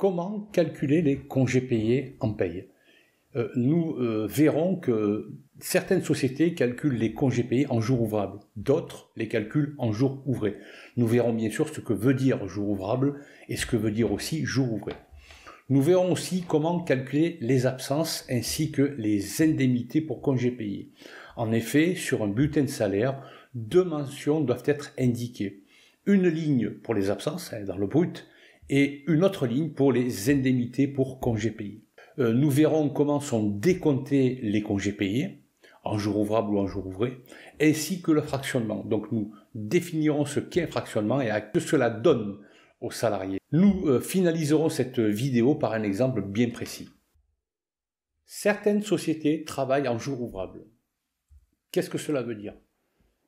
Comment calculer les congés payés en paye? Nous verrons que certaines sociétés calculent les congés payés en jours ouvrables, d'autres les calculent en jours ouvrés. Nous verrons bien sûr ce que veut dire jour ouvrable et ce que veut dire aussi jour ouvré. Nous verrons aussi comment calculer les absences ainsi que les indemnités pour congés payés. En effet, sur un bulletin de salaire, deux mentions doivent être indiquées. Une ligne pour les absences, dans le brut, et une autre ligne pour les indemnités pour congés payés. Nous verrons comment sont décomptés les congés payés, en jour ouvrable ou en jour ouvré, ainsi que le fractionnement. Donc nous définirons ce qu'est un fractionnement et à que cela donne aux salariés. Nous finaliserons cette vidéo par un exemple bien précis. Certaines sociétés travaillent en jour ouvrable. Qu'est-ce que cela veut dire?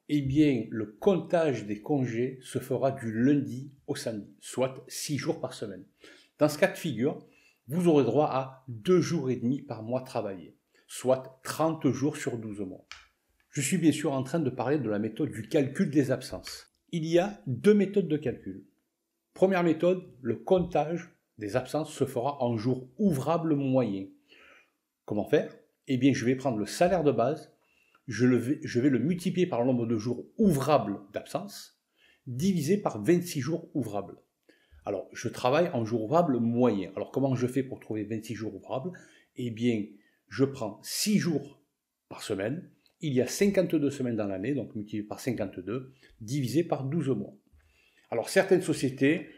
Eh bien, le comptage des congés se fera du lundi au samedi, soit 6 jours par semaine. Dans ce cas de figure, vous aurez droit à 2 jours et demi par mois travaillé, soit 30 jours sur 12 mois. Je suis bien sûr en train de parler de la méthode du calcul des absences. Il y a deux méthodes de calcul. Première méthode, le comptage des absences se fera en jours ouvrables moyens. Comment faire? Eh bien, je vais prendre le salaire de base, je vais le multiplier par le nombre de jours ouvrables d'absence, divisé par 26 jours ouvrables. Alors, je travaille en jours ouvrables moyens. Alors, comment je fais pour trouver 26 jours ouvrables? Eh bien, je prends 6 jours par semaine. Il y a 52 semaines dans l'année, donc multiplié par 52, divisé par 12 mois. Alors, certaines sociétés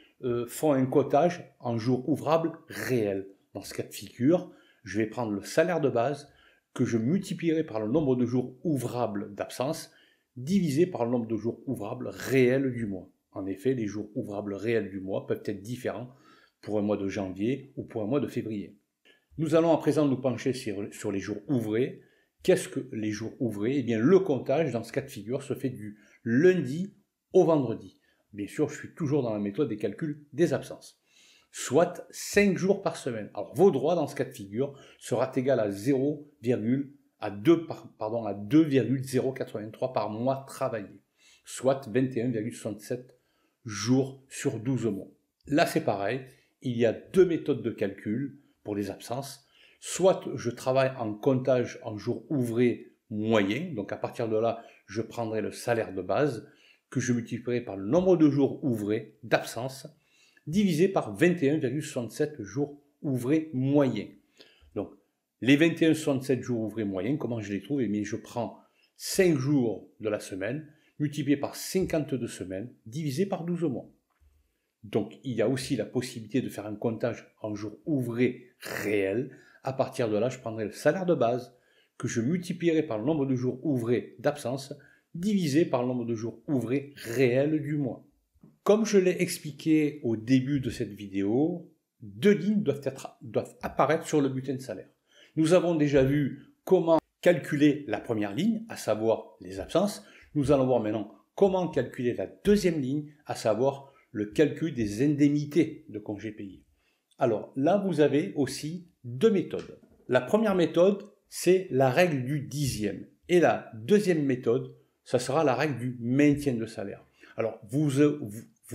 font un comptage en jours ouvrables réels. Dans ce cas de figure, je vais prendre le salaire de base que je multiplierai par le nombre de jours ouvrables d'absence, divisé par le nombre de jours ouvrables réels du mois. En effet, les jours ouvrables réels du mois peuvent être différents pour un mois de janvier ou pour un mois de février. Nous allons à présent nous pencher sur les jours ouvrés. Qu'est-ce que les jours ouvrés? Eh bien, le comptage, dans ce cas de figure, se fait du lundi au vendredi. Bien sûr, je suis toujours dans la méthode des calculs des absences. Soit 5 jours par semaine. Alors, vos droits, dans ce cas de figure, sera égal à 2,083 par mois travaillé, soit 21,67 jours sur 12 mois. Là, c'est pareil, il y a deux méthodes de calcul pour les absences. Soit je travaille en comptage en jours ouvrés moyens, donc à partir de là, je prendrai le salaire de base que je multiplierai par le nombre de jours ouvrés d'absence, divisé par 21,67 jours ouvrés moyens. Donc, les 21,67 jours ouvrés moyens, comment je les trouve? Eh bien, je prends 5 jours de la semaine, multiplié par 52 semaines, divisé par 12 mois. Donc, il y a aussi la possibilité de faire un comptage en jours ouvrés réels. À partir de là, je prendrai le salaire de base que je multiplierai par le nombre de jours ouvrés d'absence, divisé par le nombre de jours ouvrés réels du mois. Comme je l'ai expliqué au début de cette vidéo, deux lignes doivent apparaître sur le bulletin de salaire. Nous avons déjà vu comment calculer la première ligne, à savoir les absences. Nous allons voir maintenant comment calculer la deuxième ligne, à savoir le calcul des indemnités de congés payés. Alors là, vous avez aussi deux méthodes. La première méthode, c'est la règle du dixième. Et la deuxième méthode, ça sera la règle du maintien de salaire. Alors, vous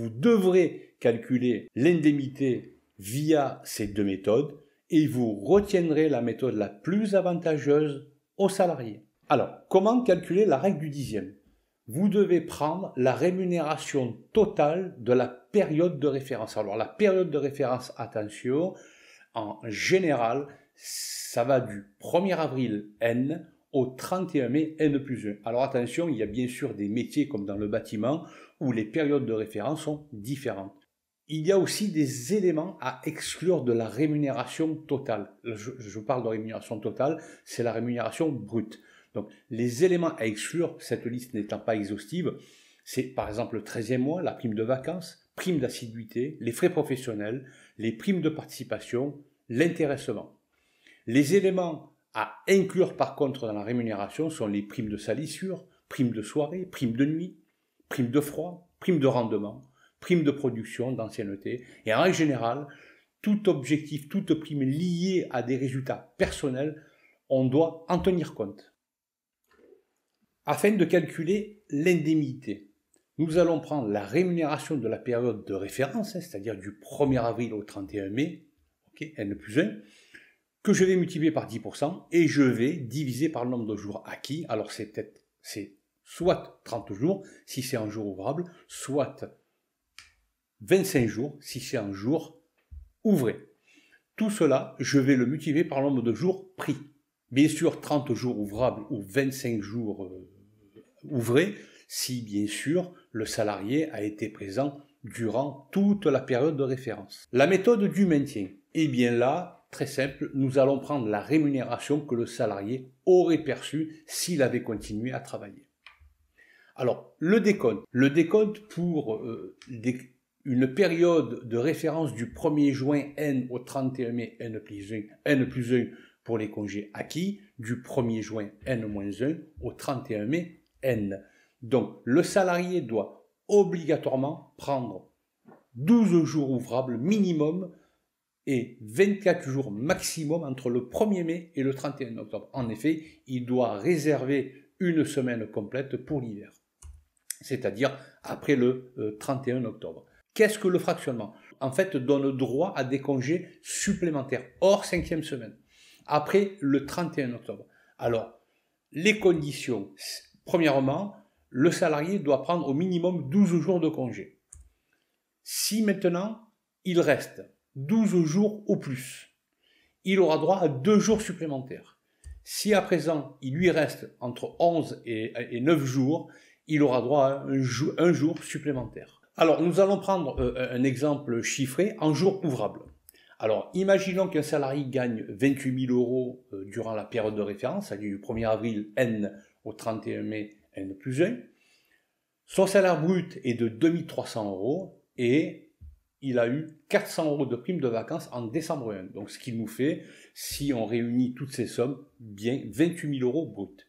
devrez calculer l'indemnité via ces deux méthodes et vous retiendrez la méthode la plus avantageuse aux salariés. Alors, comment calculer la règle du dixième? Vous devez prendre la rémunération totale de la période de référence. Alors, la période de référence, attention, en général, ça va du 1er avril N au 31 mai N+1. Alors attention, il y a bien sûr des métiers comme dans le bâtiment où les périodes de référence sont différentes. Il y a aussi des éléments à exclure de la rémunération totale. Je parle de rémunération totale, c'est la rémunération brute. Donc les éléments à exclure, cette liste n'étant pas exhaustive, c'est par exemple le 13e mois, la prime de vacances, prime d'assiduité, les frais professionnels, les primes de participation, l'intéressement. Les éléments à inclure par contre dans la rémunération sont les primes de salissure, primes de soirée, primes de nuit, primes de froid, primes de rendement, primes de production, d'ancienneté. Et en règle générale, tout objectif, toute prime liée à des résultats personnels, on doit en tenir compte. Afin de calculer l'indemnité, nous allons prendre la rémunération de la période de référence, c'est-à-dire du 1er avril au 31 mai, okay, n plus 1, que je vais multiplier par 10% et je vais diviser par le nombre de jours acquis. Alors c'est soit 30 jours si c'est un jour ouvrable, soit 25 jours si c'est un jour ouvré. Tout cela, je vais le multiplier par le nombre de jours pris. Bien sûr, 30 jours ouvrables ou 25 jours ouvrés, si bien sûr le salarié a été présent durant toute la période de référence. La méthode du maintien. Eh bien là, très simple, nous allons prendre la rémunération que le salarié aurait perçue s'il avait continué à travailler. Alors, le décompte. Le décompte pour une période de référence du 1er juin N au 31 mai N plus 1 pour les congés acquis, du 1er juin N-1 au 31 mai N. Donc, le salarié doit obligatoirement prendre 12 jours ouvrables minimum et 24 jours maximum entre le 1er mai et le 31 octobre. En effet, il doit réserver une semaine complète pour l'hiver, c'est-à-dire après le 31 octobre. Qu'est-ce que le fractionnement? En fait, donne droit à des congés supplémentaires, hors 5e semaine, après le 31 octobre. Alors, les conditions. Premièrement, le salarié doit prendre au minimum 12 jours de congé. Si maintenant, il reste 12 jours au plus, il aura droit à 2 jours supplémentaires. Si à présent, il lui reste entre 11 et 9 jours, il aura droit à un jour supplémentaire. Alors, nous allons prendre un exemple chiffré en jours ouvrables. Alors, imaginons qu'un salarié gagne 28 000 euros durant la période de référence, c'est-à-dire du 1er avril N au 31 mai N plus 1. Son salaire brut est de 2 300 euros et il a eu 400 euros de prime de vacances en décembre 1. Donc, ce qui nous fait, si on réunit toutes ces sommes, bien 28 000 euros brut.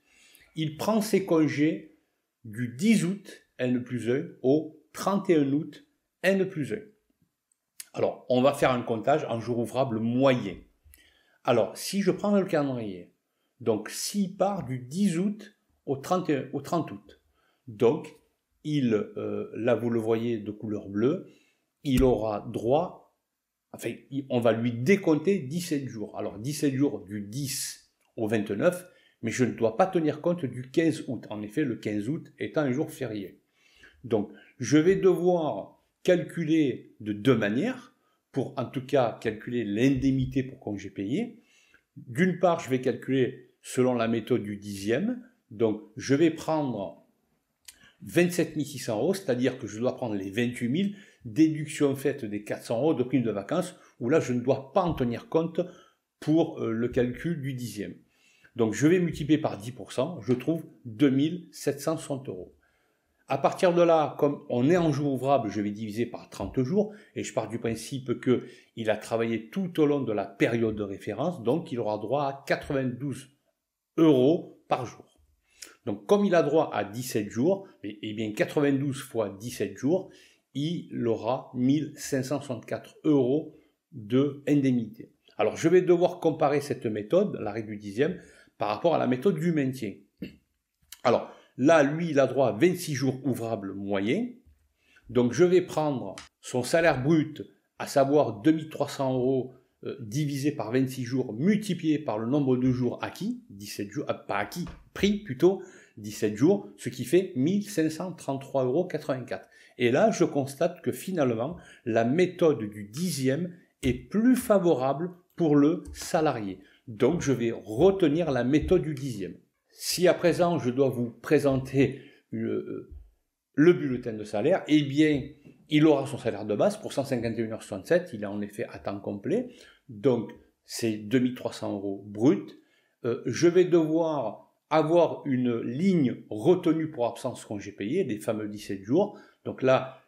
Il prend ses congés du 10 août N plus 1 au 31 août N plus 1. Alors, on va faire un comptage en jours ouvrables moyen. Alors, si je prends le calendrier, donc s'il part du 10 août au 30 août, donc, là vous le voyez de couleur bleue, il aura droit, enfin, on va lui décompter 17 jours. Alors, 17 jours du 10 au 29, mais je ne dois pas tenir compte du 15 août. En effet, le 15 août étant un jour férié. Donc, je vais devoir calculer de deux manières, pour en tout cas calculer l'indemnité pour congé payé. D'une part, je vais calculer selon la méthode du dixième. Donc, je vais prendre 27 600 euros, c'est-à-dire que je dois prendre les 28 000, déduction faite des 400 euros de prime de vacances, où là, je ne dois pas en tenir compte pour le calcul du dixième. Donc, je vais multiplier par 10%, je trouve 2 760 euros. À partir de là, comme on est en jour ouvrable, je vais diviser par 30 jours, et je pars du principe qu'il a travaillé tout au long de la période de référence, donc il aura droit à 92 euros par jour. Donc comme il a droit à 17 jours, et bien 92 fois 17 jours, il aura 1564 euros d'indemnité. Alors je vais devoir comparer cette méthode, la règle du dixième, par rapport à la méthode du maintien. Alors, là, lui, il a droit à 26 jours ouvrables moyens. Donc, je vais prendre son salaire brut, à savoir 2 300 euros divisé par 26 jours, multiplié par le nombre de jours acquis, 17 jours, pas acquis, pris plutôt, 17 jours, ce qui fait 1533,84 euros. Et là, je constate que finalement, la méthode du dixième est plus favorable pour le salarié. Donc, je vais retenir la méthode du dixième. Si à présent, je dois vous présenter le bulletin de salaire, eh bien, il aura son salaire de base pour 151,67 €. Il est en effet à temps complet. Donc, c'est 2 300 euros brut. Je vais devoir avoir une ligne retenue pour absence congé payé, les fameux 17 jours. Donc là,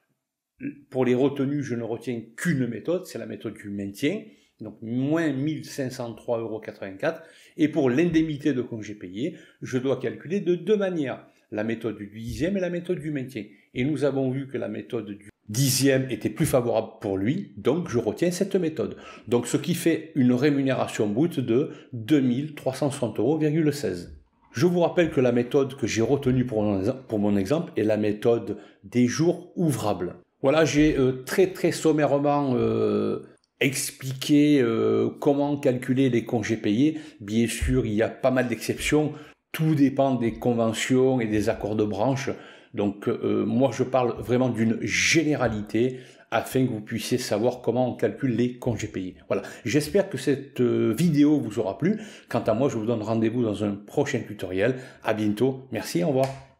pour les retenues, je ne retiens qu'une méthode, c'est la méthode du maintien. Donc, moins 1503,84 €. Et pour l'indemnité de congé payé, je dois calculer de deux manières. La méthode du dixième et la méthode du maintien. Et nous avons vu que la méthode du dixième était plus favorable pour lui, donc je retiens cette méthode. Donc, ce qui fait une rémunération brute de 2 360,16 €. Je vous rappelle que la méthode que j'ai retenue pour mon exemple est la méthode des jours ouvrables. Voilà, j'ai très sommairement expliquer comment calculer les congés payés. Bien sûr, il y a pas mal d'exceptions. Tout dépend des conventions et des accords de branche. Donc moi, je parle vraiment d'une généralité afin que vous puissiez savoir comment on calcule les congés payés. Voilà, j'espère que cette vidéo vous aura plu. Quant à moi, je vous donne rendez-vous dans un prochain tutoriel. À bientôt. Merci, au revoir.